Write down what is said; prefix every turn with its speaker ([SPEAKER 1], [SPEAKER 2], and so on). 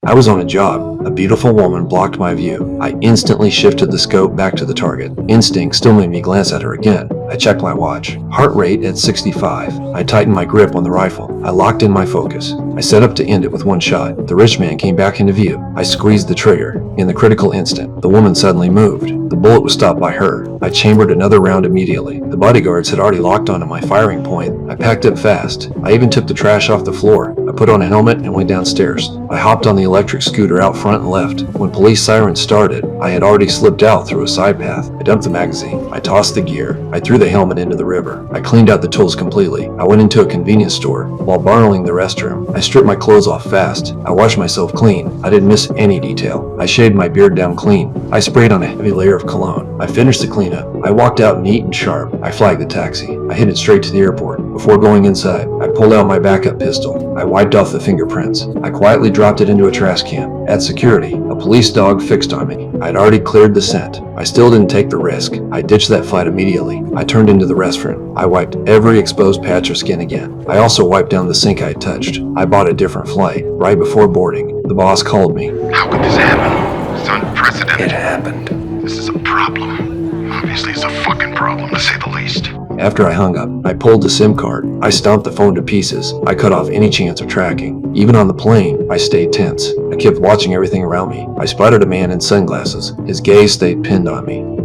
[SPEAKER 1] I was on a job. A beautiful woman blocked my view. I instantly shifted the scope back to the target. Instinct still made me glance at her again. I checked my watch. Heart rate at 65. I tightened my grip on the rifle. I locked in my focus. I set up to end it with one shot. The rich man came back into view. I squeezed the trigger. In the critical instant, the woman suddenly moved. The bullet was stopped by her. I chambered another round immediately. The bodyguards had already locked onto my firing point. I packed up fast. I even took the trash off the floor. I put on a helmet and went downstairs. I hopped on the electric scooter out front and left. When police sirens started, I had already slipped out through a side path. I dumped the magazine. I tossed the gear. I threw the helmet into the river. I cleaned out the tools completely. I went into a convenience store. While borrowing the restroom, I stripped my clothes off fast. I washed myself clean. I didn't miss any detail. I shaved my beard down clean. I sprayed on a heavy layer of cologne. I finished the cleanup. I walked out neat and sharp. I flagged the taxi. I headed straight to the airport. Before going inside, I pulled out my backup pistol. I wiped off the fingerprints. I quietly dropped it into a trash can. At security, a police dog fixed on me. I'd already cleared the scent. I still didn't take the risk. I ditched that fight immediately. I turned into the restroom. I wiped every exposed patch of skin again. I also wiped down the sink I touched. I bought a different flight. Right before boarding, the boss called me.
[SPEAKER 2] How could this happen? It's unprecedented.
[SPEAKER 3] It happened.
[SPEAKER 2] This is a problem. Obviously, it's a fucking problem, to say the least.
[SPEAKER 1] After I hung up, I pulled the SIM card. I stomped the phone to pieces. I cut off any chance of tracking. Even on the plane, I stayed tense. I kept watching everything around me. I spotted a man in sunglasses. His gaze stayed pinned on me.